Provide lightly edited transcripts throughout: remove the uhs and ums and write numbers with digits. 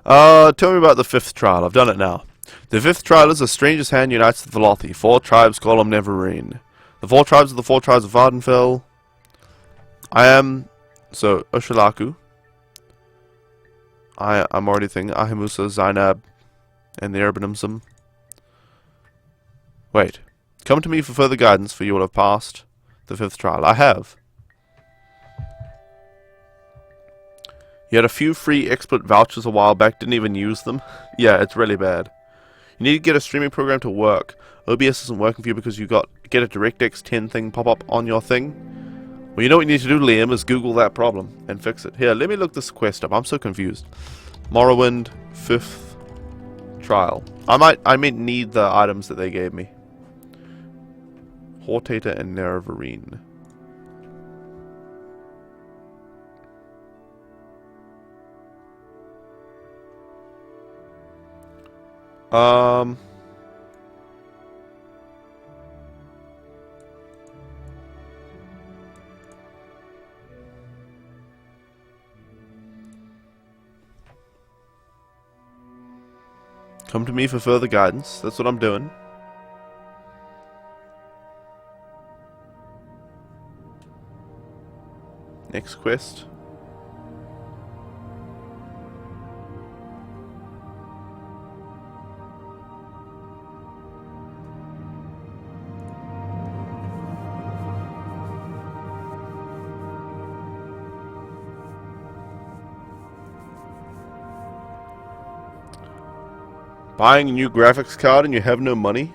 Tell me about the fifth trial. I've done it now. The fifth trial is a stranger's hand unites the Velothi. 4 tribes call him Neverine. The 4 tribes are the 4 tribes of Vardenfell. I am... So, Ushalaku. I'm already thinking Ahimusa, Zainab, and the Urbanimsum. Wait. Come to me for further guidance, for you will have passed the fifth trial. I have. You had a few free exploit vouchers a while back, didn't even use them. Yeah, it's really bad. You need to get a streaming program to work. OBS isn't working for you because you get a DirectX 10 thing pop up on your thing. Well, you know what you need to do, Liam, is Google that problem and fix it. Here, let me look this quest up. I'm so confused. Morrowind, 5th trial. I may need the items that they gave me. Hortator and Nerevarine. Come to me for further guidance. That's what I'm doing. Next quest. Buying a new graphics card and you have no money?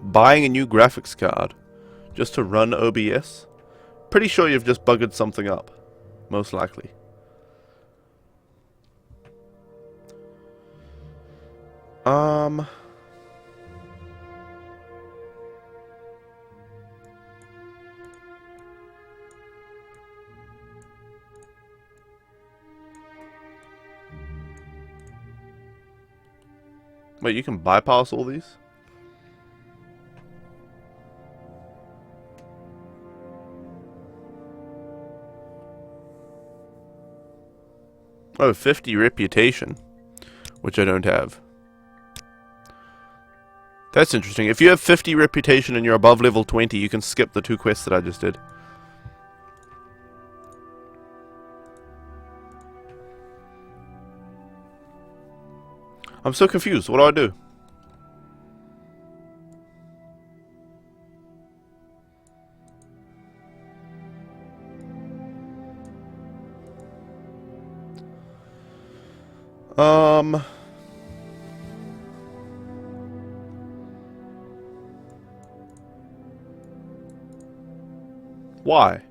Buying a new graphics card just to run OBS? Pretty sure you've just buggered something up. Most likely. Wait, you can bypass all these? Oh, 50 reputation, which I don't have. That's interesting. If you have 50 reputation and you're above level 20, you can skip the 2 quests that I just did. I'm so confused. What do I do? Why?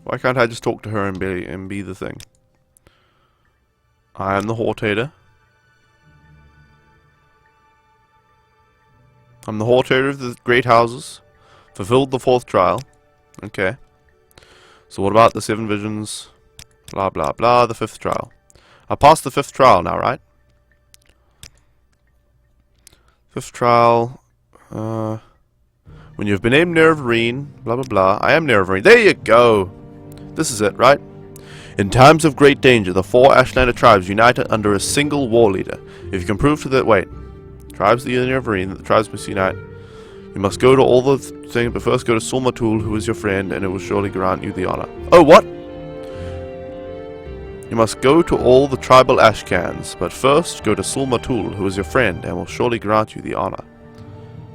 Why can't I just talk to her and be the thing? I am the Hortator. I'm the Hortator of the Great Houses. Fulfilled the 4th trial. Okay. So what about the 7 visions? Blah blah blah, the 5th trial. I passed the 5th trial now, right? 5th trial. When you have been named Nerevarine, blah blah blah. I am Nerevarine. There you go! This is it, right? In times of great danger, the 4 Ashlander tribes unite under a single war leader. If you can prove to the... Wait. Tribes that are Nerevarine, that the tribes must unite. You must go to all the things, but first go to Sulmatul, who is your friend, and it will surely grant you the honor. Oh, what? You must go to all the tribal Ashcans, but first go to Sulmatul, who is your friend, and will surely grant you the honor.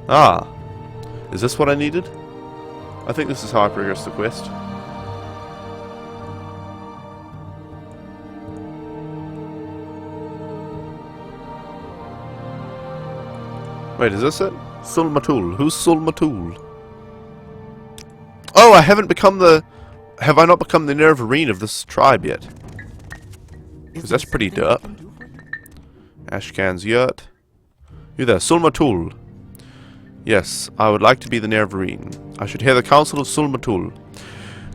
Ah. Is this what I needed? I think this is how I progress the quest. Wait, is this it? Sulmatul. Who's Sulmatul? Oh, I haven't become the... Have I not become the Nerevarine of this tribe yet? Because that's pretty derp. Ashcan's yurt. You there, Sulmatul. Yes, I would like to be the Nerevarine. I should hear the counsel of Sulmatul.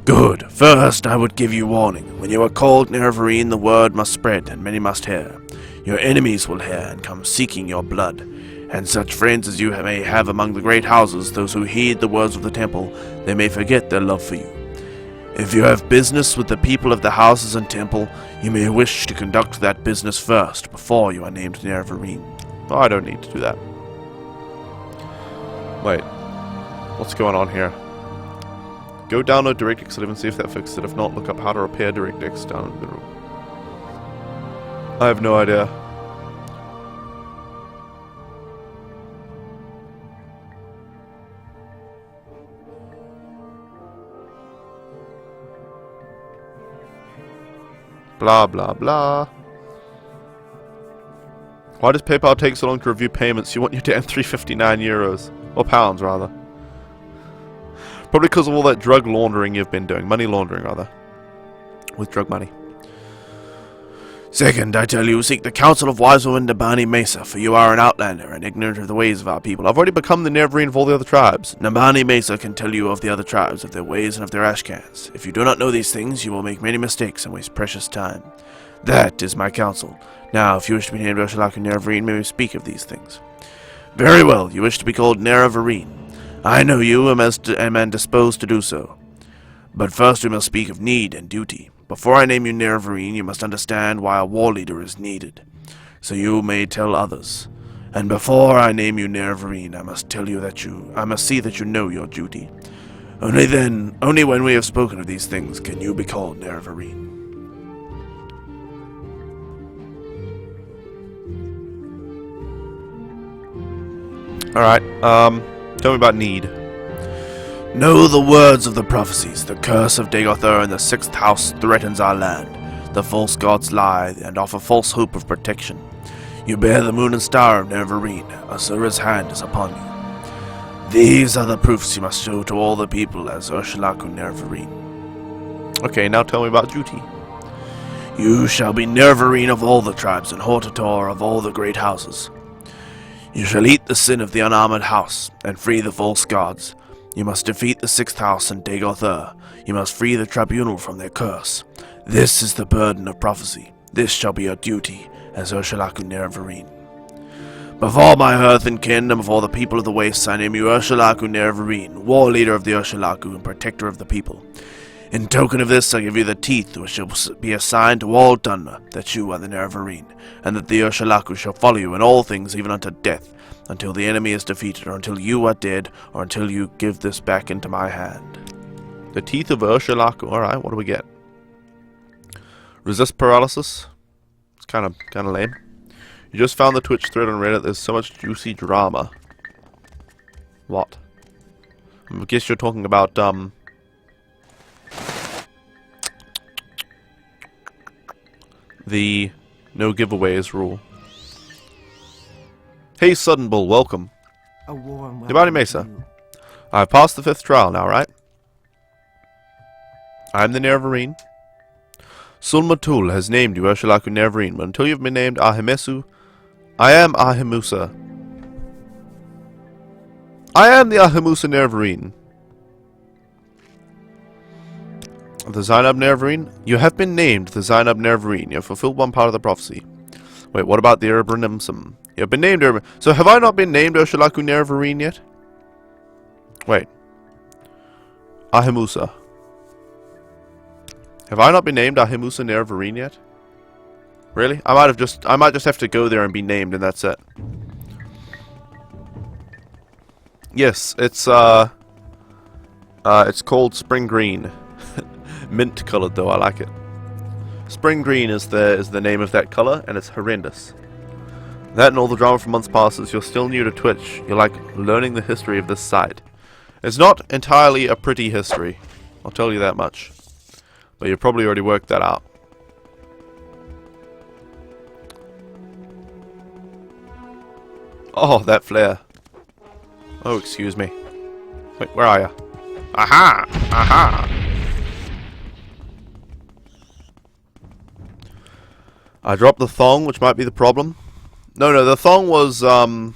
Good. First, I would give you warning. When you are called Nerevarine, the word must spread, and many must hear. Your enemies will hear, and come seeking your blood. And such friends as you may have among the great houses, those who heed the words of the temple, they may forget their love for you. If you have business with the people of the houses and temple, you may wish to conduct that business first, before you are named Nervarine. Oh, I don't need to do that. Wait. What's going on here? Go download DirectX 11 and see if that fixed it. If not, look up how to repair DirectX down in the room. I have no idea. Blah, blah, blah. Why does PayPal take so long to review payments? You want your damn 359 euros. Or pounds, rather. Probably because of all that drug laundering you've been doing. Money laundering, rather. With drug money. Second, I tell you, seek the counsel of wise woman Nabani Mesa, for you are an outlander and ignorant of the ways of our people. I've already become the Nervarine of all the other tribes. Nabani Mesa can tell you of the other tribes, of their ways and of their ashcans. If you do not know these things, you will make many mistakes and waste precious time. That is my counsel. Now, if you wish to be named Ursulaku Nervarine, may we speak of these things. Very well, you wish to be called Nervarine. I know you am disposed to do so. But first we must speak of need and duty. Before I name you Nervarine, you must understand why a war leader is needed, so you may tell others. And before I name you Nervarine, I must see that you know your duty. Only when we have spoken of these things can you be called Nervarine. Alright, tell me about need. Know the words of the prophecies. The curse of Dagothur in the 6th house threatens our land. The false gods lie and offer false hope of protection. You bear the moon and star of Nervarine. Asura's hand is upon you. These are the proofs you must show to all the people as Ursulaku Nervarine. Okay, now tell me about duty. You shall be Nervarine of all the tribes and Hortator of all the great houses. You shall eat the sin of the unarmored house and free the false gods. You must defeat the 6th house and Dagothur. You must free the tribunal from their curse. This is the burden of prophecy. This shall be your duty as Ursulaku Nervarine. Before my hearth and kin and before the people of the wastes, I name you Ursulaku Nervarine, war leader of the Ursulaku and protector of the people. In token of this, I give you the teeth which shall be assigned to all Dunmer, that you are the Nervarine, and that the Ursulaku shall follow you in all things, even unto death, until the enemy is defeated, or until you are dead, or until you give this back into my hand. The teeth of Ursulaku. Alright, what do we get? Resist paralysis. It's kind of lame. You just found the Twitch thread on Reddit. There's so much juicy drama. What? I guess you're talking about, the no giveaways rule. Hey, Sudden Bull, welcome. A warm welcome. Nabani Mesa. I've passed the 5th trial now, right? I'm the Nervarine. Sulmatul has named you Ursulaku Nervarine, but until you've been named Ahimesu, I am Ahimusa. I am the Ahimusa Nervarine. The Zainab Nervarine? You have been named the Zainab Nervarine. You have fulfilled one part of the prophecy. Wait, what about the Urbanimsum? You have been named Urban. So have I not been named Ursulaku Nervarine yet? Wait. Ahimusa. Have I not been named Ahimusa Nervarine yet? Really? I might just have to go there and be named and that's it. Yes, it's called Spring Green. Mint colored though, I like it. Spring Green is the name of that color, and it's horrendous. That and all the drama from months past, as you're still new to Twitch, you're like learning the history of this site. It's not entirely a pretty history, I'll tell you that much. But you've probably already worked that out. Oh, that flare. Oh, excuse me. Wait, where are you? Aha! Aha! I dropped the thong, which might be the problem. No, the thong was, the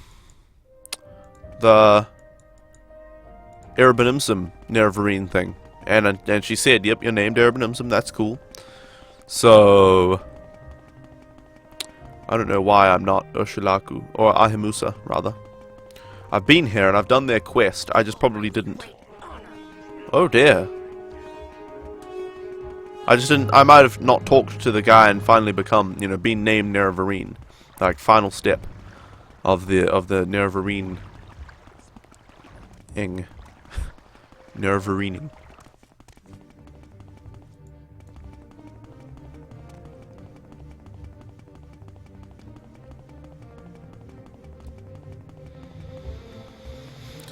Arabanimsum Nervarine thing. And she said, yep, you're named Arabanimsum, that's cool. So, I don't know why I'm not Ursulaku, or Ahimusa, rather. I've been here and I've done their quest, I just probably didn't. Oh dear. I just didn't. I might have not talked to the guy and finally become, you know, being named Nerevarine, like final step of the Nerevarine ing Nerevarine.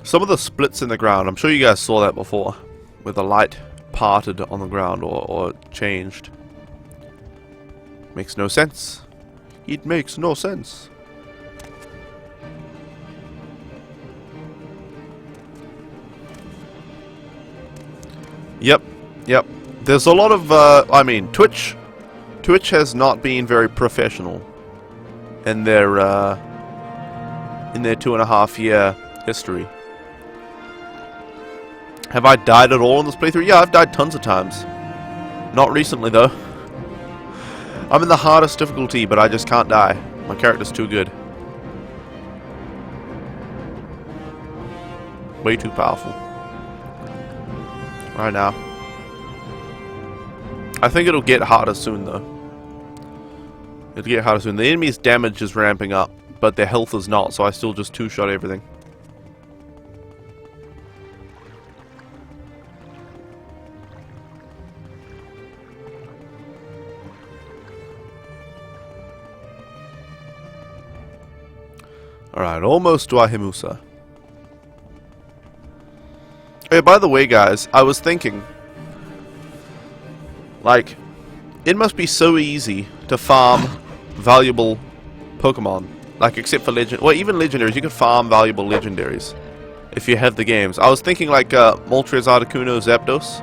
Some of the splits in the ground, I'm sure you guys saw that before, where the light parted on the ground or changed. Makes no sense. It makes no sense. Yep. There's a lot of, I mean, Twitch has not been very professional in their 2.5 year history. Have I died at all in this playthrough? Yeah, I've died tons of times. Not recently, though. I'm in the hardest difficulty, but I just can't die. My character's too good. Way too powerful. Right now. I think it'll get harder soon, though. It'll get harder soon. The enemy's damage is ramping up, but their health is not, so I still just two-shot everything. Alright, almost to Ahimusa. Hey, by the way, guys, I was thinking, like, it must be so easy to farm valuable Pokemon. Like, except for well, even legendaries, you can farm valuable legendaries if you have the games. I was thinking, like, Moltres, Articuno, Zapdos.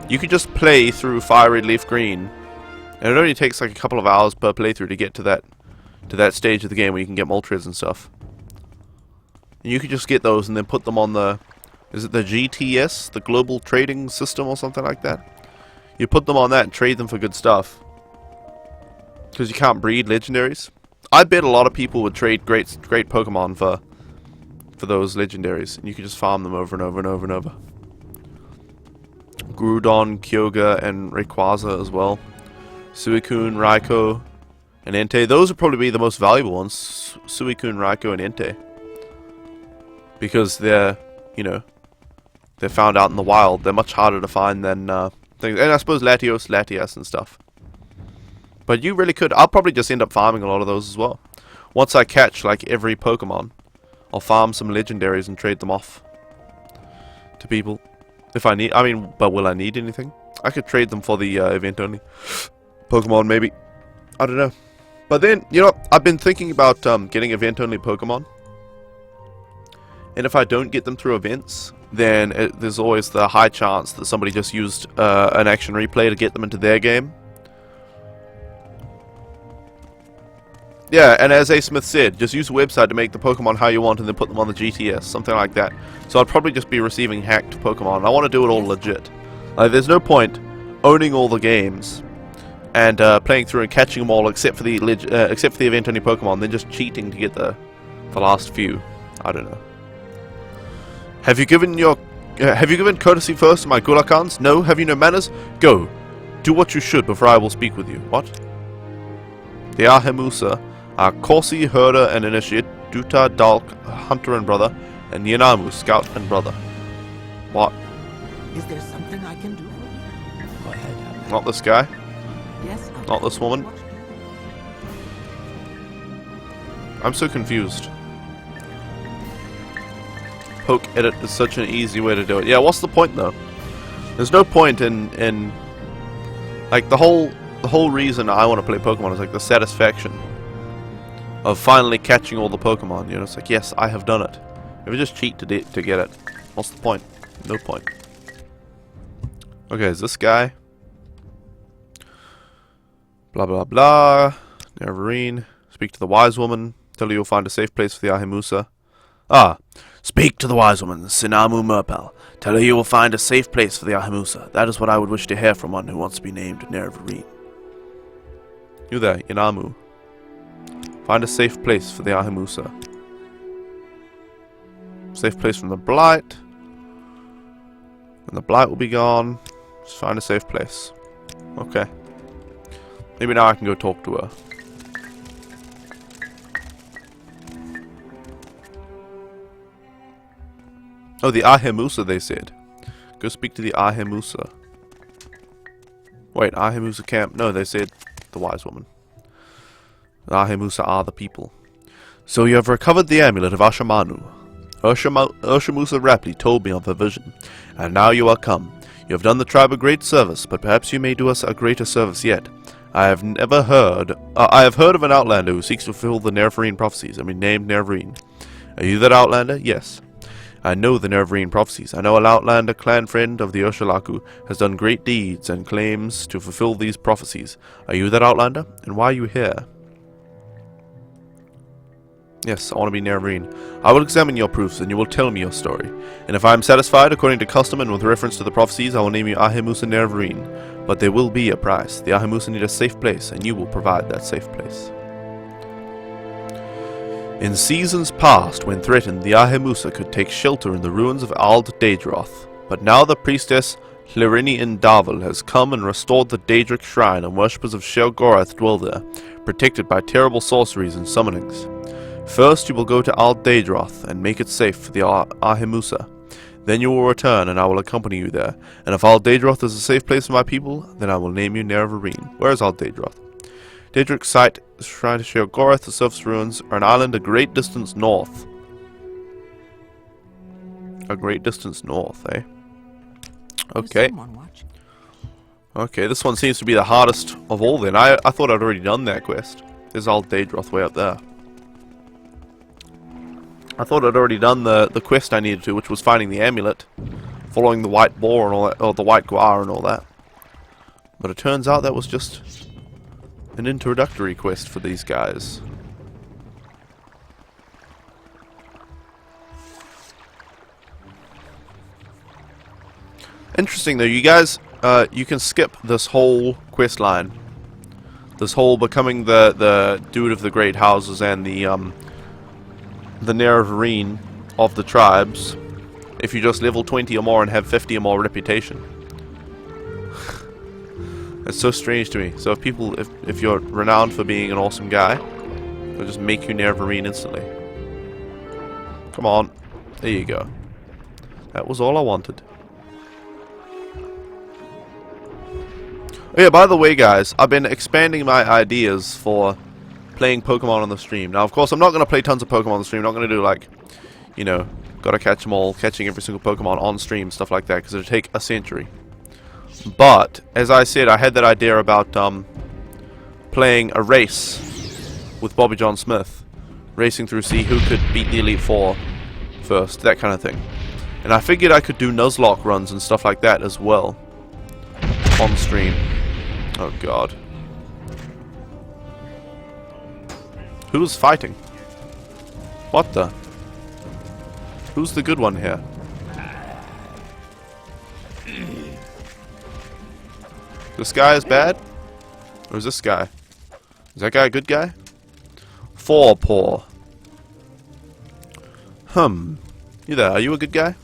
You could just play through Fire Red, Leaf Green, and it only takes, like, a couple of hours per playthrough to get to that stage of the game where you can get Moltres and stuff. And you could just get those and then put them on the... Is it the GTS? The Global Trading System or something like that? You put them on that and trade them for good stuff. Because you can't breed legendaries. I bet a lot of people would trade great Pokemon for those legendaries. And you could just farm them over and over and over and over. Groudon, Kyogre, and Rayquaza as well. Suicune, Raikou, and Entei. Those would probably be the most valuable ones. Suicune, Raikou, and Entei. Because they're, you know, they're found out in the wild. They're much harder to find than things. And I suppose Latios, Latias, and stuff. But you really could. I'll probably just end up farming a lot of those as well. Once I catch, like, every Pokemon, I'll farm some legendaries and trade them off to people. If I need... I mean, but will I need anything? I could trade them for the event-only Pokemon, maybe. I don't know. But then, you know, I've been thinking about getting event-only Pokemon. And if I don't get them through events, then there's always the high chance that somebody just used an action replay to get them into their game. Yeah, and as A. Smith said, just use the website to make the Pokemon how you want and then put them on the GTS, something like that. So I'd probably just be receiving hacked Pokemon. I want to do it all legit. Like, there's no point owning all the games and playing through and catching them all except for the event-only Pokemon, then just cheating to get the last few. I don't know. Have you given courtesy first to my Gulakans? No? Have you no manners? Go. Do what you should before I will speak with you. What? The Ahimusa are Corsi, Herder, and Initiate, Duta, Dalk, Hunter and Brother, and Yanamu, Scout and Brother. What? Is there something I can do for you? Go ahead. Not this guy. Yes. Not this woman. I'm so confused. Poke edit is such an easy way to do it. Yeah, what's the point though? There's no point in like the whole reason I want to play Pokemon is like the satisfaction of finally catching all the Pokemon. You know, it's like, yes, I have done it. If you just cheat to get it, what's the point? No point. Okay, is this guy? Blah blah blah. Nerevarine. Speak to the wise woman. Tell her you'll find a safe place for the Ahimusa. Ah. Speak to the wise woman, Sinamu Merpal. Tell her you will find a safe place for the Ahimusa. That is what I would wish to hear from one who wants to be named Nerevarine. You there, Inamu. Find a safe place for the Ahimusa. Safe place from the blight. And the blight will be gone. Just find a safe place. Okay. Maybe now I can go talk to her. Oh, the Ahemusa, they said. Go speak to the Ahemusa. Wait, Ahemusa camp. No, they said the wise woman. The Ahemusa are the people. So you have recovered the amulet of Ashamanu. Urshamusa Rapley told me of her vision, and now you are come. You have done the tribe a great service, but perhaps you may do us a greater service yet. I have heard of an outlander who seeks to fulfill the Nerevarine prophecies, and be named Nerevarine. Are you that outlander? Yes. I know the Nerevarine prophecies. I know an outlander clan friend of the Ursulaku has done great deeds and claims to fulfill these prophecies. Are you that outlander? And why are you here? Yes, I want to be Nerevarine. I will examine your proofs, and you will tell me your story. And if I am satisfied, according to custom and with reference to the prophecies, I will name you Ahemusa Nerevarine. But there will be a price. The Ahemusa need a safe place, and you will provide that safe place. In seasons past, when threatened, the Ahemusa could take shelter in the ruins of Ald Daedroth. But now the priestess Hlirini Indavel has come and restored the Daedric shrine, and worshippers of Sheogorath dwell there, protected by terrible sorceries and summonings. First you will go to Ald Daedroth and make it safe for the Ahemusa. Then you will return, and I will accompany you there. And if Ald Daedroth is a safe place for my people, then I will name you Nerevarine. Where is Ald Daedroth? Daedric site, shrine to Sheogorath, the surface ruins, are an island a great distance north. A great distance north, eh? Okay. Okay, this one seems to be the hardest of all then. I thought I'd already done that quest. There's Ald Daedroth way up there. I thought I'd already done the quest I needed to, which was finding the amulet, following the white boar and all that, or the white guar and all that. But it turns out that was just an introductory quest for these guys. Interesting though, you guys, you can skip this whole quest line. This whole becoming the dude of the great houses and the Nerevarine of the tribes, if you just level 20 or more and have 50 or more reputation. It's so strange to me. So if you're renowned for being an awesome guy, they'll just make you Nerevarine instantly. Come on. There you go. That was all I wanted. Oh yeah, by the way guys, I've been expanding my ideas for playing Pokemon on the stream. Now, of course, I'm not going to play tons of Pokemon on the stream. I'm not going to do, like, you know, gotta catch them all, catching every single Pokemon on stream, stuff like that, because it'll take a century. But, as I said, I had that idea about playing a race with Bobby John Smith. Racing through, see who could beat the Elite Four first, that kind of thing. And I figured I could do Nuzlocke runs and stuff like that as well. On stream. Oh, God. Who's fighting? What the? Who's the good one here? This guy is bad? Or is this guy? Is that guy a good guy? Forepaw. You there, are you a good guy?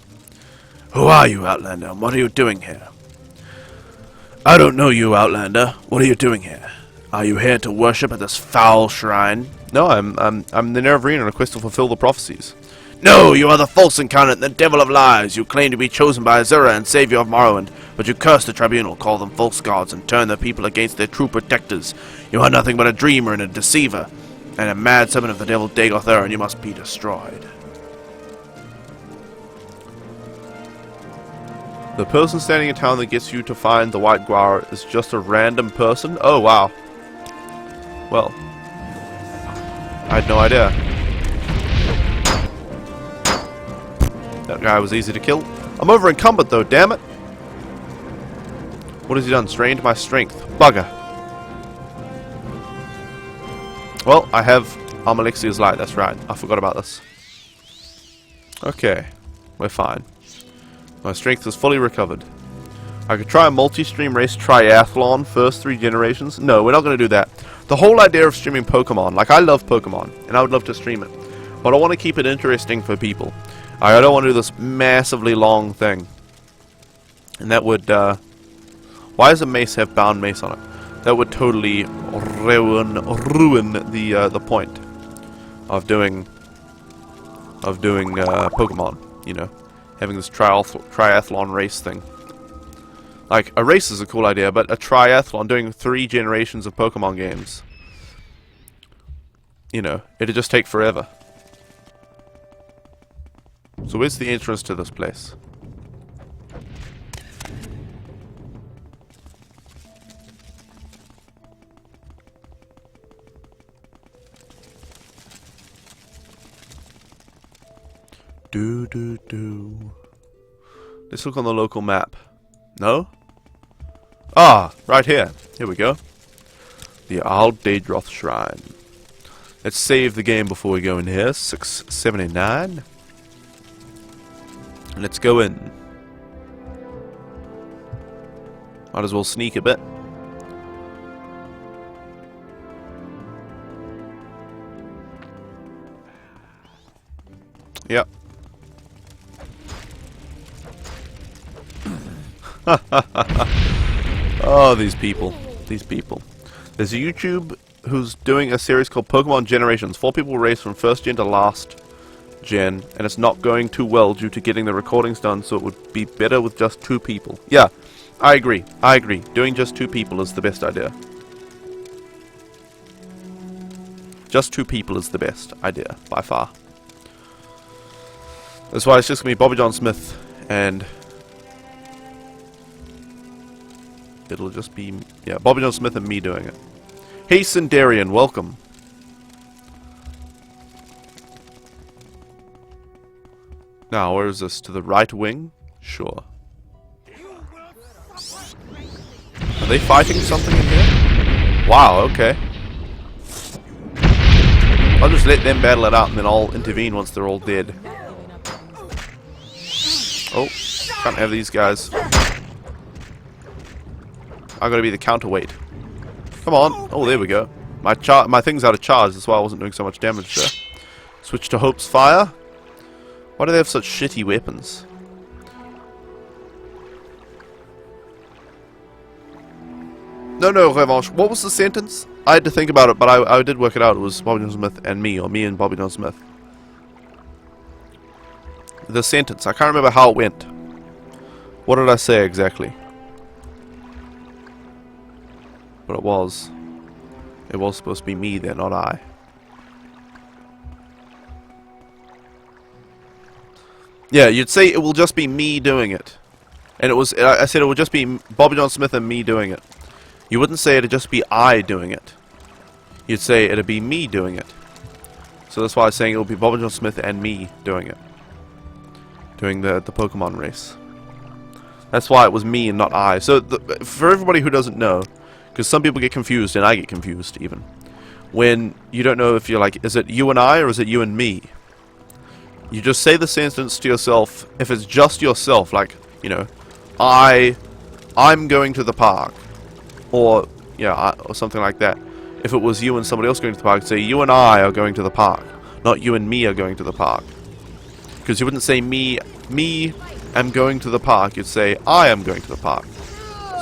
Who are you, Outlander, and what are you doing here? I don't know you, Outlander. What are you doing here? Are you here to worship at this foul shrine? No, I'm the Nerevarine on a quest to fulfill the prophecies. No, you are the false incarnate, the devil of lies. You claim to be chosen by Azura and savior of Morrowind, but you curse the tribunal, call them false gods, and turn their people against their true protectors. You are nothing but a dreamer and a deceiver, and a mad servant of the devil Dagoth, and you must be destroyed. The person standing in town that gets you to find the White Guar is just a random person? Oh, wow. Well, I had no idea. That guy was easy to kill. I'm over encumbered though, damn it. What has he done? Strained my strength. Bugger. Well, I have Almalexier's Light, that's right. I forgot about this. Okay, we're fine. My strength is fully recovered. I could try a multi-stream race triathlon first 3 generations. No, we're not going to do that. The whole idea of streaming Pokemon, like I love Pokemon, and I would love to stream it, but I want to keep it interesting for people. I don't want to do this massively long thing. And that would, Why does a mace have bound mace on it? That would totally ruin the point of doing Pokemon. You know, having this triathlon race thing. Like, a race is a cool idea, but a triathlon, doing 3 generations of Pokemon games, you know, it'd just take forever. So where's the entrance to this place? Let's look on the local map. No? Ah, right here. Here we go. The Al Daedroth Shrine. Let's save the game before we go in here. 679. Let's go in. Might as well sneak a bit. Yep. Oh, these people. These people. There's a YouTube who's doing a series called Pokemon Generations. 4 people race from first gen to last gen, and it's not going too well due to getting the recordings done, so it would be better with just 2 people. Yeah, I agree. I agree. Doing just 2 people is the best idea. Just 2 people is the best idea, by far. That's why it's just going to be Bobby John Smith, and it'll just be, yeah, Bobby John Smith and me doing it. Hey, Sindarian, welcome. Now, where is this? To the right wing? Sure. Are they fighting something in here? Wow, okay. I'll just let them battle it out and then I'll intervene once they're all dead. Oh, can't have these guys. I gotta be the counterweight. Come on. Oh, there we go. My thing's out of charge, that's why I wasn't doing so much damage there. Switch to Hope's Fire. Why do they have such shitty weapons? No, Revanche. What was the sentence? I had to think about it, but I did work it out. It was Bobby John Smith and me, or me and Bobby John Smith. The sentence. I can't remember how it went. What did I say exactly? But it was supposed to be me there, not I. Yeah, you'd say it will just be me doing it. And it was, I said it would just be Bobby John Smith and me doing it. You wouldn't say it'd just be I doing it. You'd say it'd be me doing it. So that's why I was saying it will be Bobby John Smith and me doing it. Doing the Pokemon race. That's why it was me and not I. So for everybody who doesn't know, because some people get confused, and I get confused even, when you don't know if you're like, is it you and I, or is it you and me? You just say the sentence to yourself. If it's just yourself, like, you know, I'm going to the park, or yeah, or something like that. If it was you and somebody else going to the park, say you and I are going to the park, not you and me are going to the park. Because you wouldn't say me am going to the park. You'd say I am going to the park.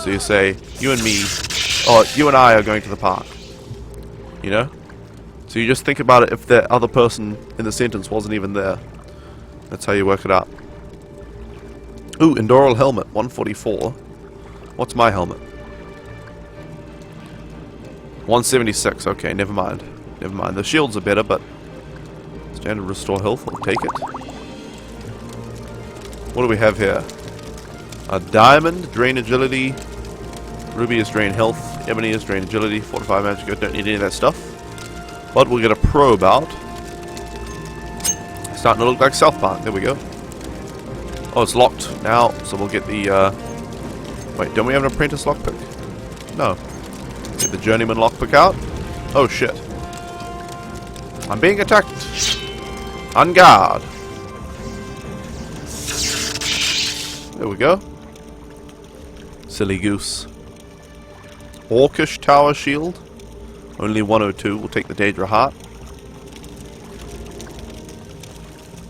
So you say you and me, or you and I are going to the park. You know? So you just think about it if the other person in the sentence wasn't even there. That's how you work it out. Ooh, Endoral Helmet, 144. What's my helmet? 176, okay, never mind. Never mind. The shields are better, but standard restore health, I'll take it. What do we have here? A diamond, drain agility. Ruby is drain health. Ebony is drain agility. Fortify magic, I don't need any of that stuff. But we'll get a probe out. Starting to look like South Park. There we go. Oh, it's locked now, so we'll get the, wait, don't we have an apprentice lockpick? No. Get the journeyman lockpick out. Oh, shit. I'm being attacked. On guard. There we go. Silly goose. Orcish Tower Shield. Only 102. We'll take the Daedra Heart.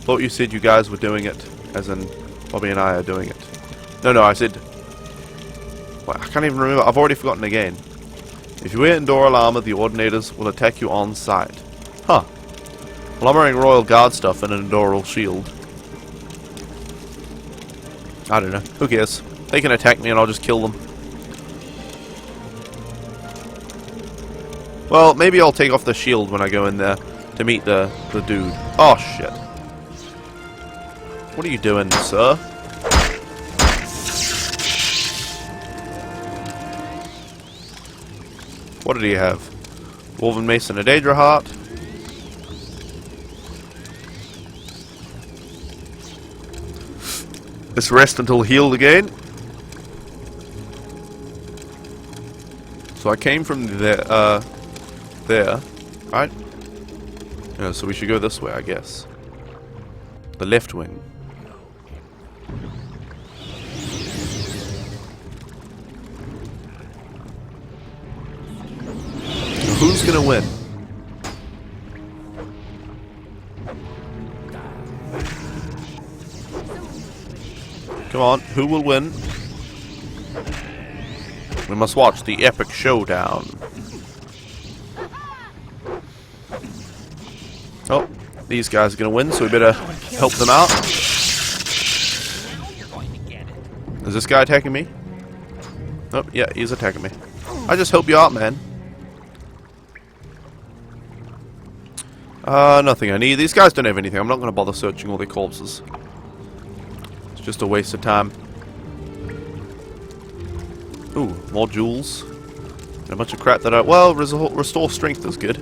Thought you said you guys were doing it, as in Bobby and I are doing it. No, I said... Wait, I can't even remember. I've already forgotten again. If you endure armor, the Ordinators will attack you on sight. Huh. Well, I'm wearing Royal Guard stuff and an Endural shield. I don't know. Who cares? They can attack me and I'll just kill them. Well, maybe I'll take off the shield when I go in there to meet the dude. Oh, shit. What are you doing, sir? What did he have? Woven Mace and a Daedra Heart. Let's rest until healed again. So I came from there, right? Yeah, so we should go this way, I guess. The left wing. Who's gonna win? Come on, who will win? We must watch the epic showdown. Oh, these guys are gonna win, so we better help them out. Is this guy attacking me? Oh, yeah, he's attacking me. I just help you out, man. Nothing I need. These guys don't have anything. I'm not going to bother searching all their corpses. It's just a waste of time. Ooh, more jewels. And a bunch of crap that I... Well, restore strength is good.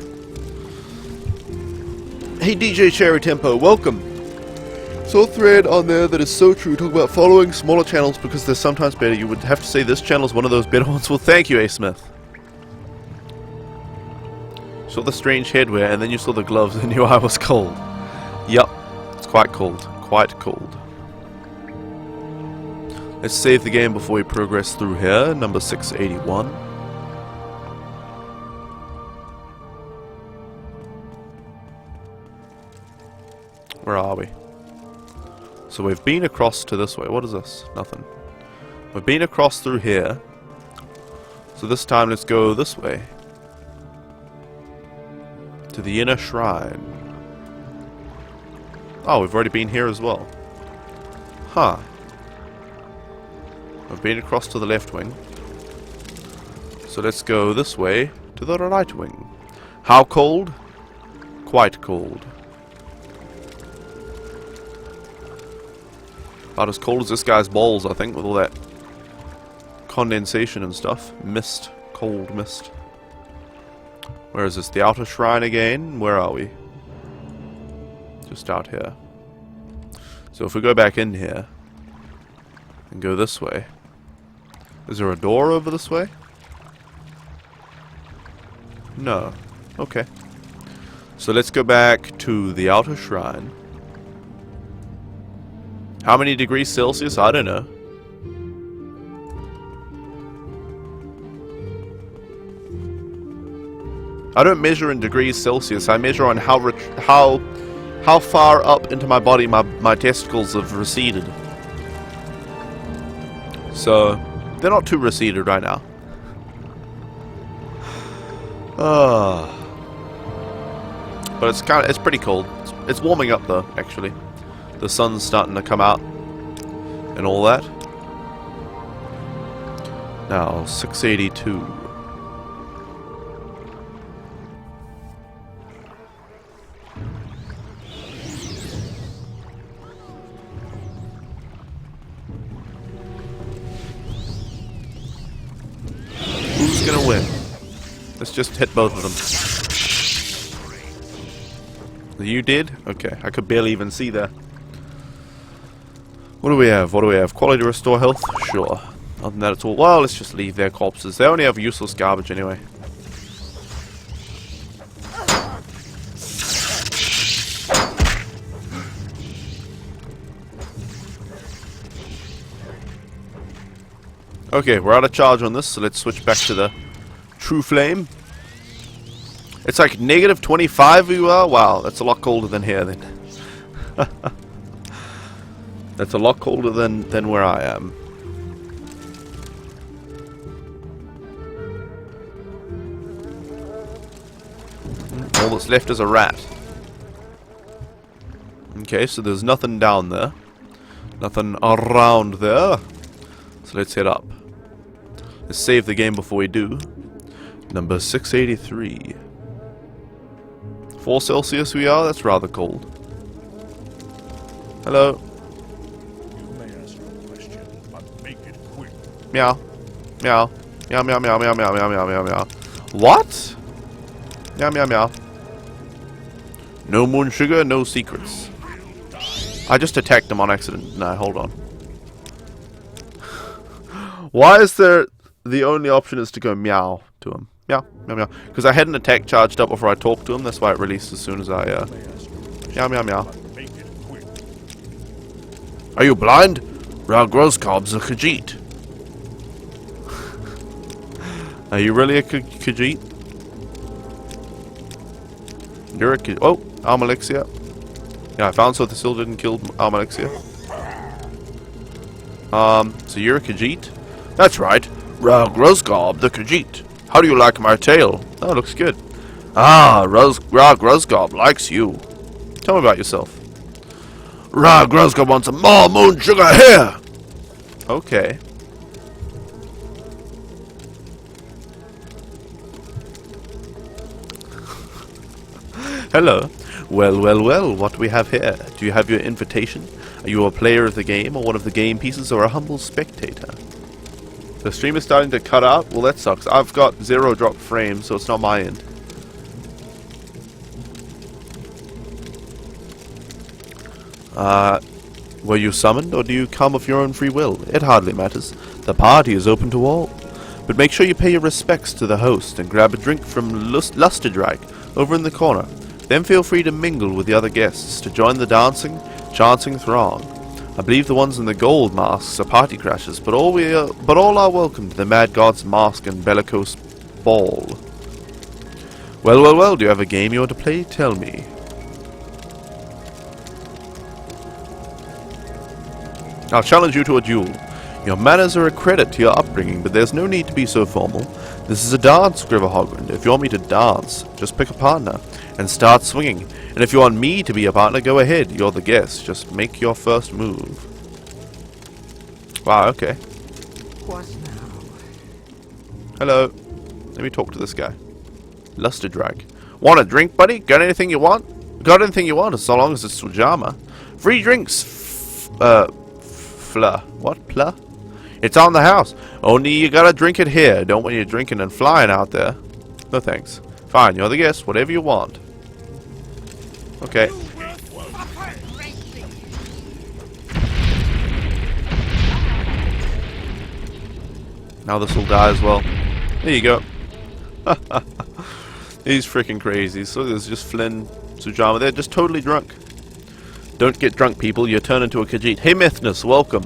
Hey DJ Cherry Tempo, welcome. Saw a thread on there that is so true. Talk about following smaller channels because they're sometimes better. You would have to say this channel is one of those better ones. Well, thank you, A. Smith. Saw the strange headwear, and then you saw the gloves and knew I was cold. Yup, it's quite cold. Quite cold. Let's save the game before we progress through here. Number 681. Where are we? So we've been across to this way. What is this? Nothing. We've been across through here. So this time let's go this way. To the inner shrine. Oh, we've already been here as well. Huh. I've been across to the left wing. So let's go this way to the right wing. How cold? Quite cold. About as cold as this guy's balls, I think, with all that condensation and stuff. Mist. Cold mist. Where is this? The outer shrine again? Where are we? Just out here. So if we go back in here and go this way. Is there a door over this way? No. Okay. So let's go back to the outer shrine. How many degrees Celsius? I don't know. I don't measure in degrees Celsius. I measure on how far up into my body my testicles have receded. So they're not too receded right now. But it's pretty cold. It's warming up though, actually. The sun's starting to come out and all that. Now 682. Who's gonna win? Let's just hit both of them. You did? Okay, I could barely even see that. What do we have? What do we have? Quality restore health? Sure. Other than that it's all... Well, let's just leave their corpses. They only have useless garbage anyway. Okay, we're out of charge on this, so let's switch back to the True Flame. It's like negative 25 you are? Wow, that's a lot colder than here then. That's a lot colder than where I am. All that's left is a rat. Okay, so there's nothing down there. Nothing around there. So let's head up. Let's save the game before we do. Number 683. 4 Celsius we are? That's rather cold. Hello. You may ask your question, but make it quick. Meow. Meow. Meow meow meow meow meow meow meow meow meow. What? Meow meow meow. No moon sugar, no secrets. I just attacked him on accident. No, hold on. Why is there the only option is to go meow to him? Meow, meow, meow. Because I had an attack charged up before I talked to him. That's why it released as soon as I, meow, meow, meow. Are you blind? Groskob's a Khajiit. Are you really a Khajiit? You're a Khajiit. Oh, Almalexia. Yeah, I found so the still didn't kill Almalexia. So you're a Khajiit? That's right. Groskob the Khajiit. How do you like my tail? Oh, looks good. Ah, Groskob likes you. Tell me about yourself. Groskob wants some more moon sugar here! Okay. Hello. Well, well, well, what do we have here? Do you have your invitation? Are you a player of the game, or one of the game pieces, or a humble spectator? The stream is starting to cut out? Well, that sucks. I've got 0 drop frames, so it's not my end. Were you summoned, or do you come of your own free will? It hardly matters. The party is open to all. But make sure you pay your respects to the host and grab a drink from Lusterdrag over in the corner. Then feel free to mingle with the other guests to join the dancing, chanting throng. I believe the ones in the gold masks are party crashers, but all are welcome to the Mad God's Mask and Bellicose Ball. Well, well, well, do you have a game you want to play? Tell me. I'll challenge you to a duel. Your manners are a credit to your upbringing, but there's no need to be so formal. This is a dance, Griverhogwind. If you want me to dance, just pick a partner and start swinging. And if you want me to be a partner, go ahead. You're the guest. Just make your first move. Wow, okay. What now? Hello. Let me talk to this guy. Lusterdrag. Want a drink, buddy? Got anything you want? Got anything you want, so long as it's Sujama. Free drinks. What? Plur? It's on the house. Only you gotta drink it here. Don't want you drinking and flying out there. No thanks. Fine, you're the guest. Whatever you want. Okay. Now this will die as well. There you go. He's freaking crazy. So there's just Flynn, Sujama. They're just totally drunk. Don't get drunk, people. You turn into a Khajiit. Hey, Mythnus, welcome.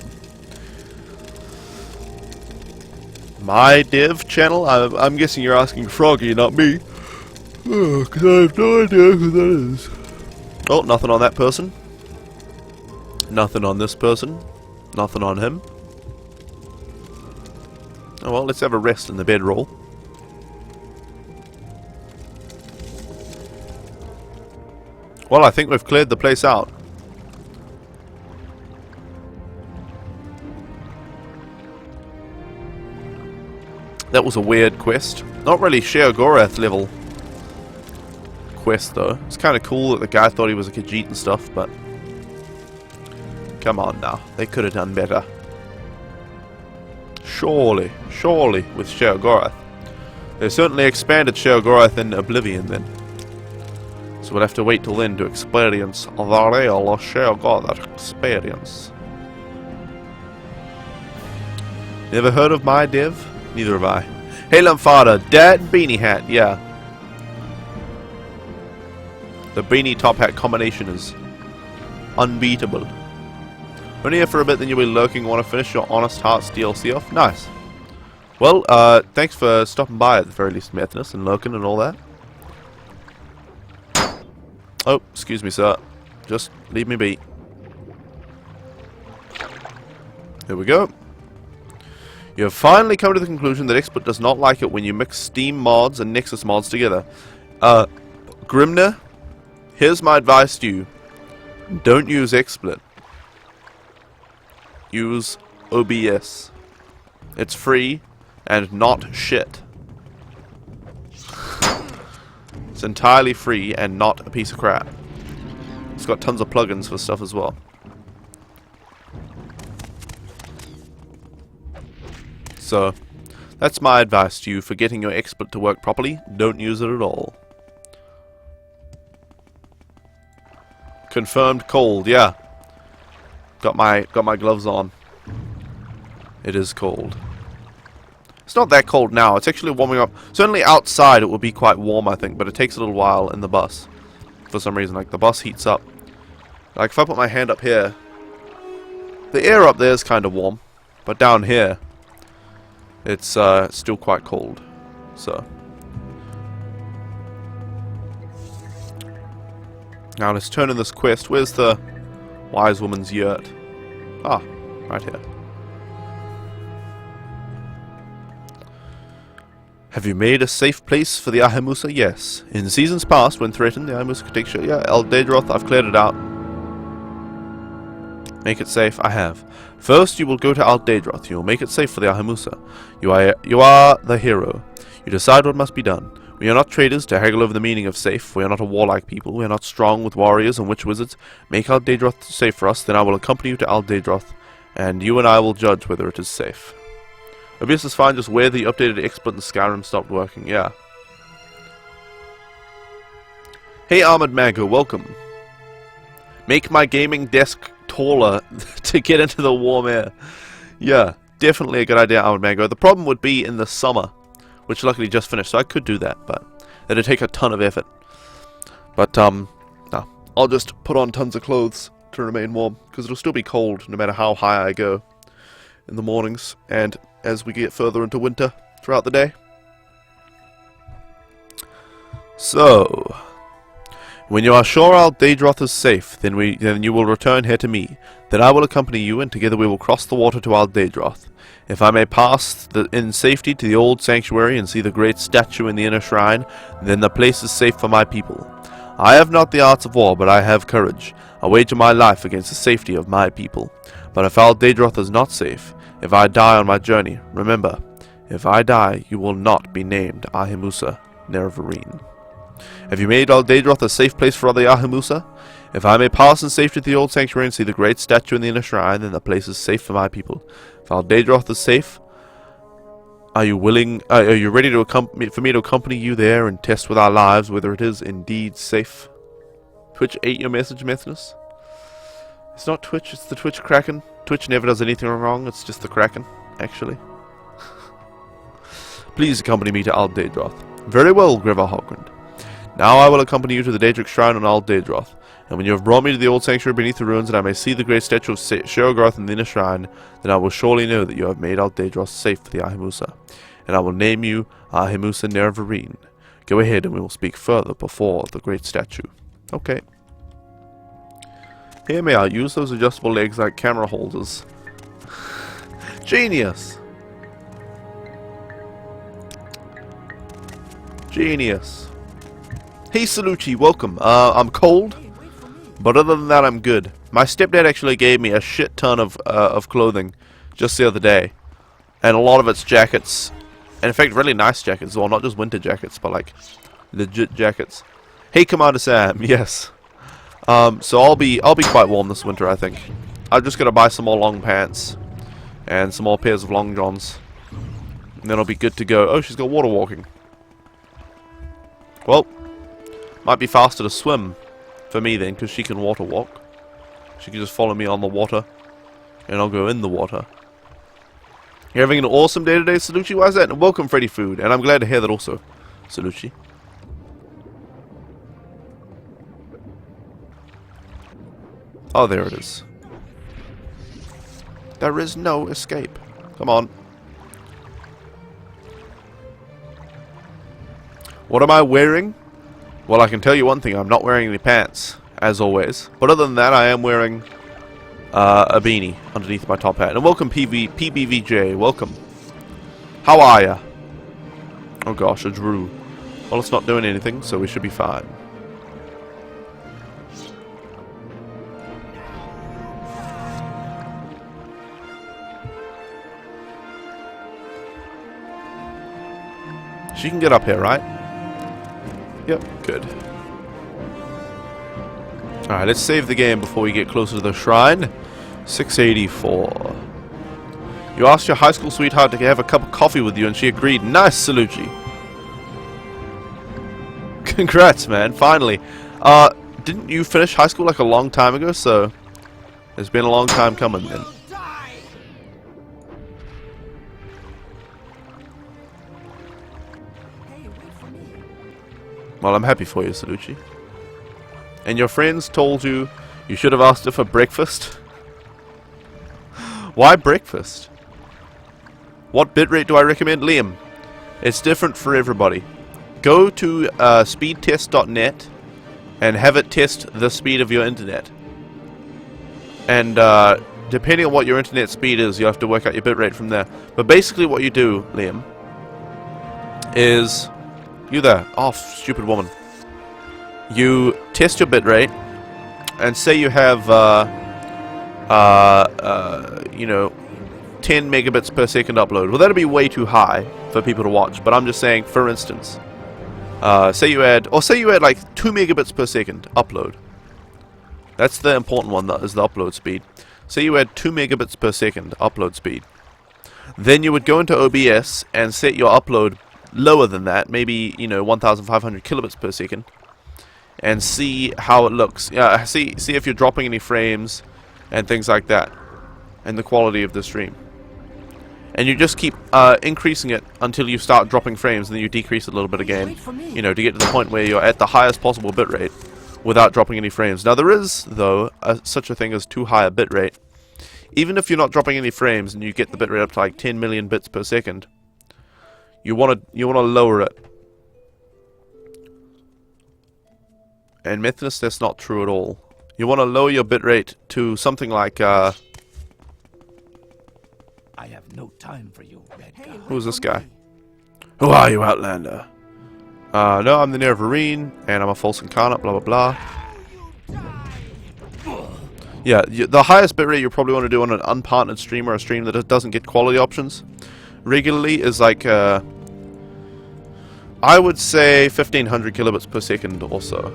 My Div channel? I'm guessing you're asking Froggy, not me. Oh, because I have no idea who that is. Oh, nothing on that person. Nothing on this person. Nothing on him. Oh well, let's have a rest in the bedroll. Well, I think we've cleared the place out. That was a weird quest. Not really Sheogorath level quest though. It's kind of cool that the guy thought he was a Khajiit and stuff, but come on now. They could have done better. Surely with Sheogorath. They certainly expanded Sheogorath in Oblivion then. So we'll have to wait till then to experience the real Sheogorath experience. Never heard of my Div? Neither have I. Hey Lamfada, Dad Beanie Hat, yeah. The beanie top hat combination is unbeatable. Only here for a bit, then you'll be lurking. Want to finish your Honest Hearts DLC off? Nice. Well, thanks for stopping by at the very least, Methodist, and lurking and all that. Oh, excuse me, sir. Just leave me be. There we go. You have finally come to the conclusion that Expert does not like it when you mix Steam mods and Nexus mods together. Grimner, here's my advice to you. Don't use XSplit. Use OBS. It's free and not shit. It's entirely free and not a piece of crap. It's got tons of plugins for stuff as well. So, that's my advice to you for getting your XSplit to work properly. Don't use it at all. Confirmed cold, yeah. Got my gloves on. It is cold. It's not that cold now. It's actually warming up. Certainly outside it will be quite warm, I think, but it takes a little while in the bus. For some reason, like the bus heats up. Like if I put my hand up here, the air up there is kind of warm, but down here, it's still quite cold. So now let's turn in this quest. Where's the wise woman's yurt? Ah, right here. Have you made a safe place for the Ahimusa? Yes. In seasons past, when threatened, the Ahimusa could take shelter. Yeah, Aldedroth, I've cleared it out. Make it safe? I have. First, you will go to Aldedroth. You will make it safe for the Ahimusa. You are the hero. You decide what must be done. We are not traders to haggle over the meaning of safe. We are not a warlike people. We are not strong with warriors and witch wizards. Make Aldedroth safe for us, then I will accompany you to Aldedroth, and you and I will judge whether it is safe. OBS is fine, just where the updated XSplit and Skyrim stopped working, yeah. Hey Armored Mango, welcome. Make my gaming desk taller to get into the warm air. Yeah, definitely a good idea, Armored Mango. The problem would be in the summer, which luckily just finished, so I could do that, but it'd take a ton of effort. But, no, I'll just put on tons of clothes to remain warm, because it'll still be cold no matter how high I go in the mornings, and as we get further into winter throughout the day. So, when you are sure Aldedroth is safe, then you will return here to me. Then I will accompany you, and together we will cross the water to Aldedroth. If I may pass in safety to the old sanctuary and see the great statue in the inner shrine, then the place is safe for my people. I have not the arts of war, but I have courage. I wager my life against the safety of my people. But if Aldedroth is not safe, if I die on my journey, remember, if I die, you will not be named Ahimusa Nerevarine. Have you made Aldedroth a safe place for the Ahimusa? If I may pass in safety to the old sanctuary and see the great statue in the inner shrine, then the place is safe for my people. If Aldedroth is safe, are you willing? Are you ready to for me to accompany you there and test with our lives whether it is indeed safe? Twitch ate your message, Methodus. It's not Twitch, it's the Twitch Kraken. Twitch never does anything wrong, it's just the Kraken, actually. Please accompany me to Aldedroth. Very well, Griver Hogrind. Now I will accompany you to the Daedric Shrine on Aldedroth, and when you have brought me to the old sanctuary beneath the ruins and I may see the great statue of Sheogarth in the inner shrine, then I will surely know that you have made Aldedroth safe for the Ahimusa, and I will name you Ahimusa Nerevarine. Go ahead and we will speak further before the great statue. Okay. Here, may I use those adjustable legs like camera holders? Genius! Genius. Hey Salucci, welcome. I'm cold, but other than that I'm good. My stepdad actually gave me a shit ton of clothing just the other day. And a lot of it's jackets. And in fact, really nice jackets. Well, not just winter jackets, but like legit jackets. Hey Commander Sam, yes. So I'll be quite warm this winter, I think. I'm just gonna buy some more long pants and some more pairs of long johns, and then I'll be good to go. Oh, she's got water walking. Well, might be faster to swim for me then, because she can water walk. She can just follow me on the water, and I'll go in the water. You're having an awesome day today, Salucci. Why is that? And welcome, Freddy Food, and I'm glad to hear that also, Salucci. Oh, there it is. There is no escape. Come on. What am I wearing? Well, I can tell you one thing. I'm not wearing any pants, as always. But other than that, I am wearing a beanie underneath my top hat. And welcome, PBVJ. Welcome. How are ya? Oh gosh, a Drew. Well, it's not doing anything, so we should be fine. She can get up here, right? Yep, good. Alright, let's save the game before we get closer to the shrine. 684. You asked your high school sweetheart to have a cup of coffee with you and she agreed. Nice, Salucci. Congrats, man. Finally. Didn't you finish high school like a long time ago? So, it's been a long time coming then. Well, I'm happy for you, Salucci. And your friends told you you should have asked her for breakfast? Why breakfast? What bitrate do I recommend, Liam? It's different for everybody. Go to speedtest.net and have it test the speed of your internet. And depending on what your internet speed is, you have to work out your bitrate from there. But basically what you do, Liam, is... You there. Oh, stupid woman. You test your bitrate, and say you have, you know, 10 megabits per second upload. Well, that'd be way too high for people to watch, but I'm just saying, for instance, say you add like 2 megabits per second upload. That's the important one, that is the upload speed. Say you add 2 megabits per second upload speed. Then you would go into OBS and set your upload lower than that, maybe, you know, 1,500 kilobits per second, and see how it looks. Yeah, see if you're dropping any frames and things like that, and the quality of the stream. And you just keep increasing it until you start dropping frames, and then you decrease it a little bit again, you know, to get to the point where you're at the highest possible bitrate without dropping any frames. Now there is, though, such a thing as too high a bitrate. Even if you're not dropping any frames and you get the bitrate up to like 10 million bits per second, you wanna lower it. And Methodist, that's not true at all. You wanna lower your bitrate to something like I have no time for you, red guy. Who's this guy? Who are you, Outlander? No, I'm the Nervarine, and I'm a false incarnate, blah blah blah. Yeah, the highest bitrate you probably want to do on an unpartnered stream or a stream that doesn't get quality options regularly is like, I would say 1500 kilobits per second or so.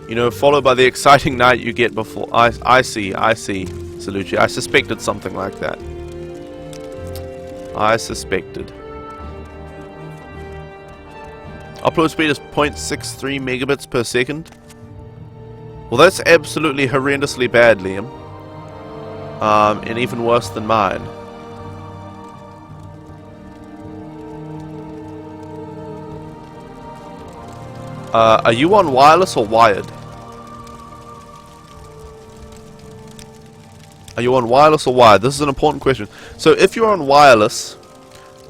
You know, followed by the exciting night you get before. I see, Salucci. I suspected something like that. I suspected. Upload speed is 0.63 megabits per second. Well, that's absolutely horrendously bad, Liam. And even worse than mine. Are you on wireless or wired? Are you on wireless or wired? This is an important question. So if you're on wireless,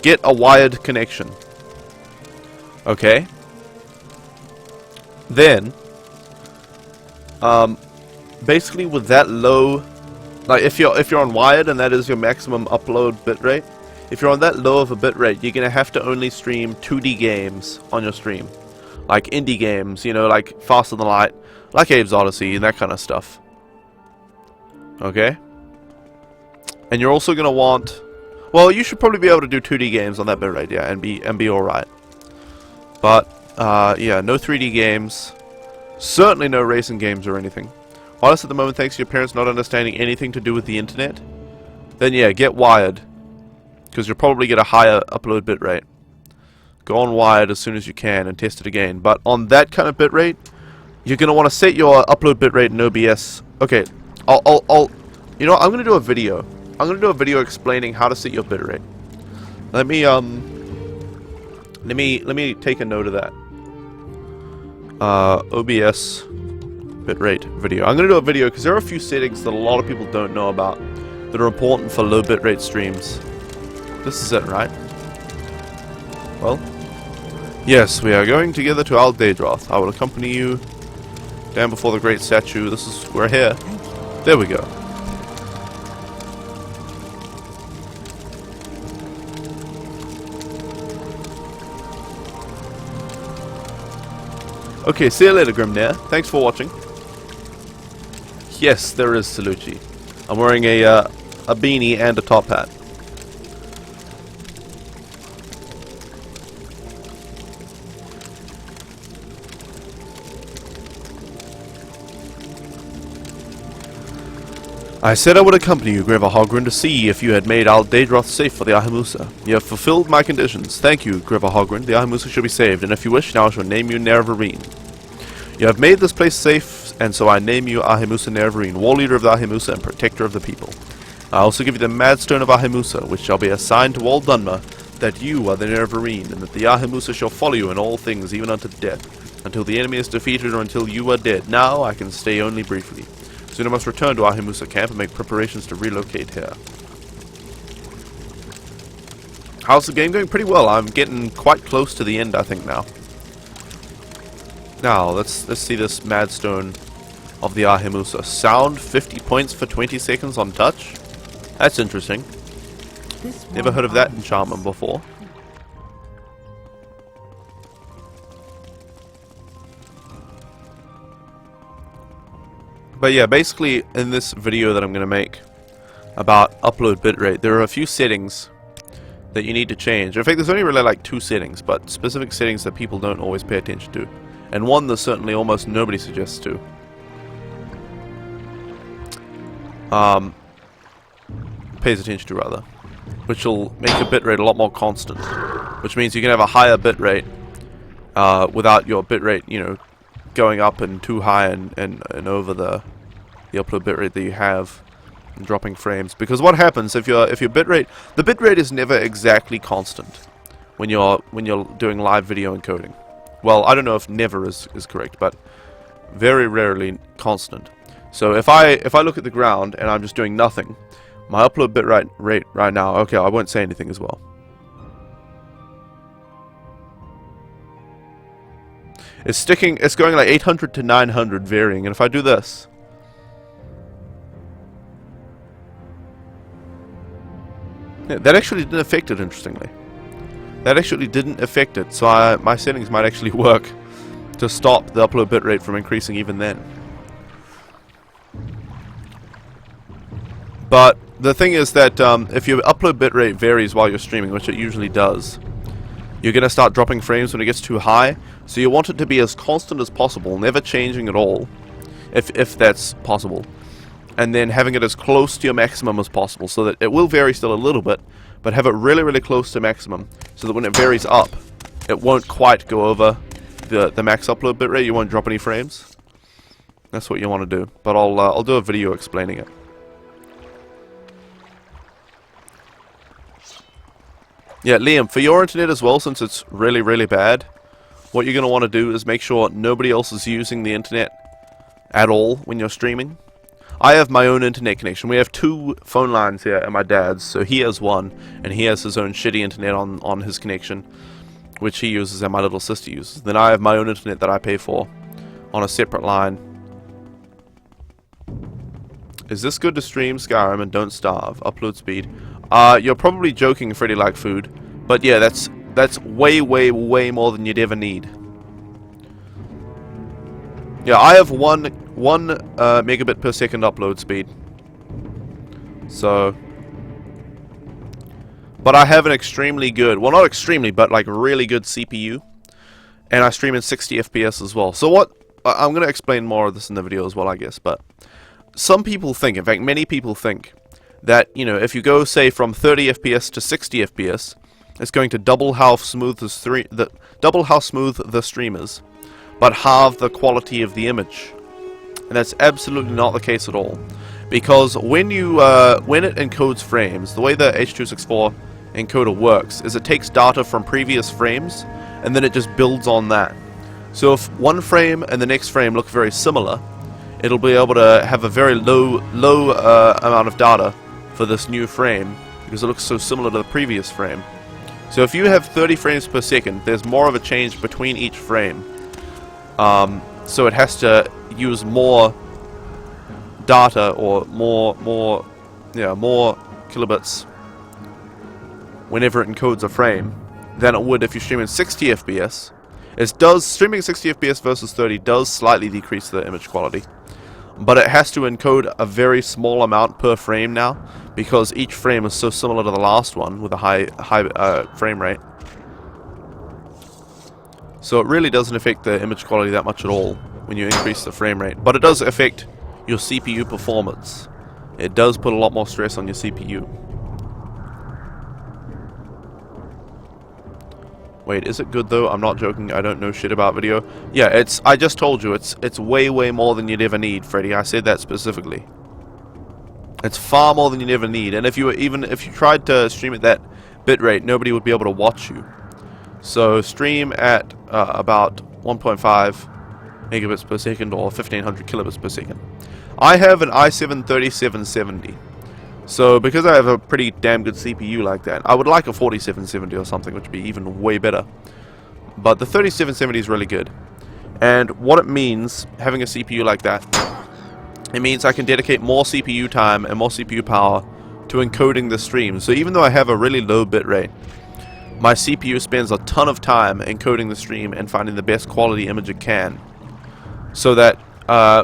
get a wired connection. Okay? Then, basically with that low, like if you're on wired and that is your maximum upload bitrate, if you're on that low of a bitrate, you're gonna have to only stream 2D games on your stream. Like indie games, you know, like Faster Than Light, like Abe's Odyssey, and that kind of stuff. Okay? And you're also gonna want, well, you should probably be able to do 2D games on that bitrate, yeah, and be alright. But yeah, no 3D games, certainly no racing games or anything. Wireless at the moment, thanks to your parents not understanding anything to do with the internet. Then yeah, get wired, because you'll probably get a higher upload bitrate. Go on wired as soon as you can and test it again. But on that kind of bitrate, you're gonna want to set your upload bitrate in OBS. Okay, you know, I'm gonna do a video. I'm gonna do a video explaining how to set your bitrate. Let me take a note of that. OBS bitrate video. I'm gonna do a video because there are a few settings that a lot of people don't know about that are important for low bitrate streams. This is it, right? Well, yes, we are going together to Al Daedroth. I will accompany you down before the great statue. We're here. There we go. Okay, see you later, Grimnair. Thanks for watching. Yes, there is Salucci. I'm wearing a beanie and a top hat. I said I would accompany you, Greva Hogren, to see if you had made Al Daedroth safe for the Ahimusa. You have fulfilled my conditions. Thank you, Greva Hogren. The Ahimusa shall be saved, and if you wish, now I shall name you Nerevarine. You have made this place safe, and so I name you Ahimusa Nerevarine, war leader of the Ahimusa and protector of the people. I also give you the Madstone of Ahimusa, which shall be a sign to all Dunmer that you are the Nerevarine, and that the Ahimusa shall follow you in all things, even unto death, until the enemy is defeated or until you are dead. Now I can stay only briefly. Soon I must return to Ahimusa camp and make preparations to relocate here. How's the game going? Pretty well. I'm getting quite close to the end, I think, now. Now, let's see this Madstone of the Ahimusa. Sound 50 points for 20 seconds on touch. That's interesting. Never heard of that enchantment before. But yeah, basically in this video that I'm going to make about upload bitrate, there are a few settings that you need to change. In fact, there's only really like 2 settings, but specific settings that people don't always pay attention to. And one that certainly almost nobody suggests to. Pays attention to, rather. Which will make your bitrate a lot more constant. Which means you can have a higher bitrate without your bitrate, you know, going up and too high and over the upload bitrate that you have and dropping frames. Because what happens if your bitrate, the bitrate is never exactly constant when you're doing live video encoding. Well, I don't know if never is correct, but very rarely constant. So if I look at the ground and I'm just doing nothing, my upload bitrate rate right now, okay, I won't say anything as well. It's going like 800 to 900 varying, and if I do this, yeah, that actually didn't affect it, interestingly. That actually didn't affect it, so my settings might actually work to stop the upload bitrate from increasing even then. But the thing is that if your upload bitrate varies while you're streaming, which it usually does, you're going to start dropping frames when it gets too high. So you want it to be as constant as possible, never changing at all, if that's possible. And then having it as close to your maximum as possible, so that it will vary still a little bit, but have it really, really close to maximum, so that when it varies up, it won't quite go over the max upload bitrate. You won't drop any frames. That's what you want to do. But I'll do a video explaining it. Yeah, Liam, for your internet as well, since it's really, really bad, what you're going to want to do is make sure nobody else is using the internet at all when you're streaming. I have my own internet connection. We have 2 phone lines here at my dad's, so he has one, and he has his own shitty internet on his connection, which he uses and my little sister uses. Then I have my own internet that I pay for on a separate line. Is this good to stream Skyrim and don't starve? Upload speed. You're probably joking, Freddy like food, but yeah, that's way, way, way more than you'd ever need. Yeah, I have one megabit per second upload speed. So, but I have an extremely good, well, not extremely, but like really good CPU, and I stream in 60 FPS as well. So what? I'm going to explain more of this in the video as well, I guess. But some people think, in fact, many people think that, you know, if you go, say, from 30 FPS to 60 FPS, it's going to double how smooth the stream is, but halve the quality of the image. And that's absolutely not the case at all, because when it encodes frames, the way the H.264 encoder works is it takes data from previous frames and then it just builds on that. So if one frame and the next frame look very similar, it'll be able to have a very low amount of data for this new frame because it looks so similar to the previous frame. So if you have 30 frames per second, there's more of a change between each frame. So it has to use more data or more kilobits whenever it encodes a frame than it would if you stream in 60 FPS. Streaming 60 FPS versus 30 does slightly decrease the image quality, but it has to encode a very small amount per frame now because each frame is so similar to the last one with a high frame rate. So it really doesn't affect the image quality that much at all when you increase the frame rate, but it does affect your CPU performance it does put a lot more stress on your CPU. Wait, is it good though? I'm not joking. I don't know shit about video. Yeah, I just told you, it's way more than you'd ever need, Freddy. I said that specifically. It's far more than you'd ever need. And if you tried to stream at that bitrate, nobody would be able to watch you. So stream at about 1.5 megabits per second or 1500 kilobits per second. I have an i7-3770. So because I have a pretty damn good CPU like that, I would like a 4770 or something, which would be even way better. But the 3770 is really good. And what it means, having a CPU like that, it means I can dedicate more CPU time and more CPU power to encoding the stream. So even though I have a really low bitrate, my CPU spends a ton of time encoding the stream and finding the best quality image it can. So that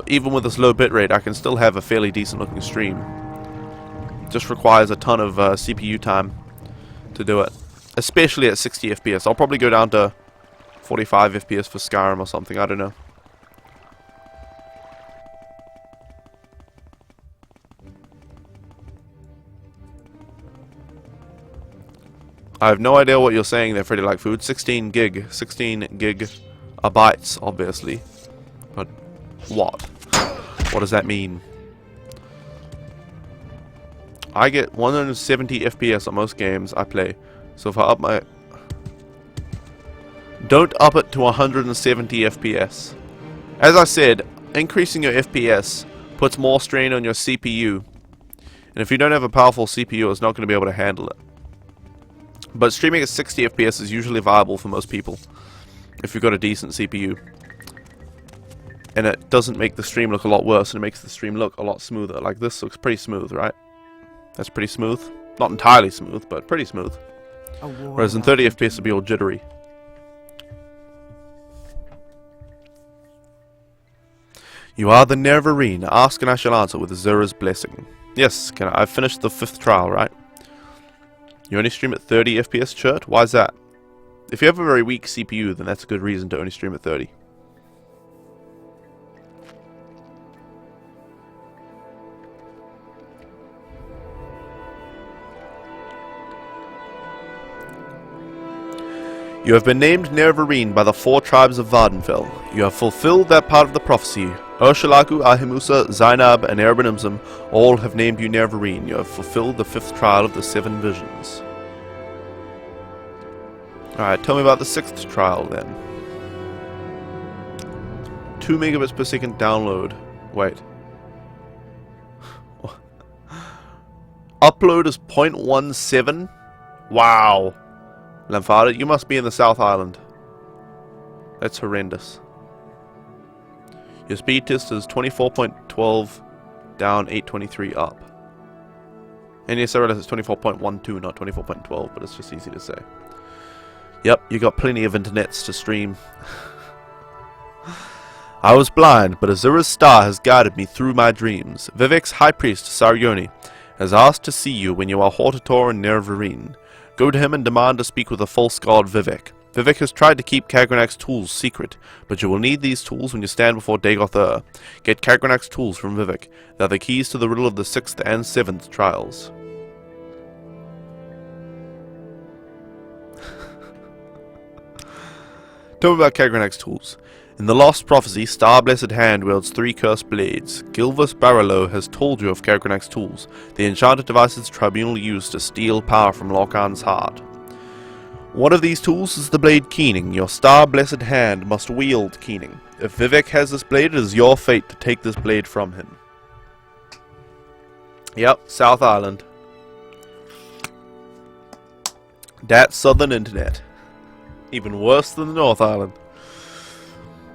even with this low bitrate, I can still have a fairly decent looking stream. Just requires a ton of CPU time to do it, especially at 60 FPS. I'll probably go down to 45 FPS for Skyrim or something, I don't know. I have no idea what you're saying there, Freddy Like Food. 16 gigabytes, obviously. But what? What does that mean? I get 170 FPS on most games I play. So if I up my... Don't up it to 170 FPS. As I said, increasing your FPS puts more strain on your CPU. And if you don't have a powerful CPU, it's not going to be able to handle it. But streaming at 60 FPS is usually viable for most people. If you've got a decent CPU. And it doesn't make the stream look a lot worse, and it makes the stream look a lot smoother. Like this looks pretty smooth, right? That's pretty smooth. Not entirely smooth, but pretty smooth. Whereas in 30 FPS it'd be all jittery. You are the Neverine. Ask and I shall answer with Zura's blessing. Yes, I've finished the 5th trial, right? You only stream at 30 FPS, Chert? Why is that? If you have a very weak CPU, then that's a good reason to only stream at 30. You have been named Neverine by the 4 tribes of Vardenfell. You have fulfilled that part of the prophecy. Ursulaku, Ahimusa, Zainab, and Erbenimzim all have named you Neverine. You have fulfilled the 5th trial of the 7 visions. Alright, tell me about the 6th trial then. 2 megabits per second download. Wait. Upload is 0.17? Wow. Lamfarda, you must be in the South Island. That's horrendous. Your speed test is 24.12 down, 823 up. And yes, I realize it's 24.12, not 24.12, but it's just easy to say. Yep, you got plenty of internets to stream. I was blind, but Azura's star has guided me through my dreams. Vivek's high priest, Sarioni, has asked to see you when you are Hortator in Neverine. Go to him and demand to speak with the false god Vivek. Vivek has tried to keep Kagranak's tools secret, but you will need these tools when you stand before Dagoth. Get Kagranak's tools from Vivek. They are the keys to the riddle of the 6th and 7th trials. Tell me about Kagranak's tools. In the Lost Prophecy, Star-Blessed Hand wields 3 cursed blades. Gilvus Barolo has told you of Kagranak's tools, the enchanted devices the Tribunal used to steal power from Lorkhan's heart. One of these tools is the blade Keening. Your Star-Blessed Hand must wield Keening. If Vivek has this blade, it is your fate to take this blade from him. Yep, South Island. That's Southern Internet. Even worse than the North Island.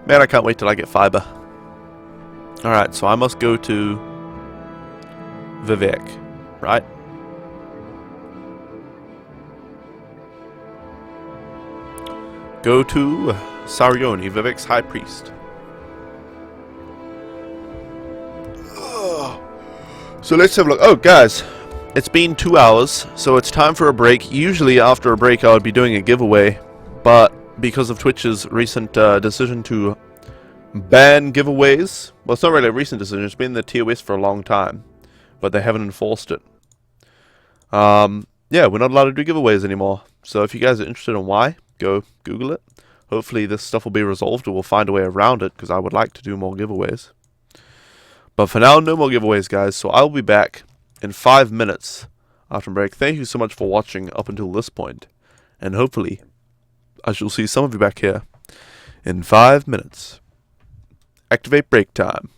Man, I can't wait till I get fiber. Alright, so I must go to Vivek, right? Go to Sarioni, Vivek's high priest. So let's have a look. Oh, guys, it's been 2 hours, so it's time for a break. Usually after a break I would be doing a giveaway, but because of Twitch's recent decision to ban giveaways. Well, it's not really a recent decision, it's been in the TOS for a long time. but they haven't enforced it. Yeah, we're not allowed to do giveaways anymore. So if you guys are interested in why, go Google it. Hopefully this stuff will be resolved or we'll find a way around it, because I would like to do more giveaways. But for now, no more giveaways, guys. So I'll be back in 5 minutes after break. Thank you so much for watching up until this point. And hopefully, I shall see some of you back here in 5 minutes. Activate break time.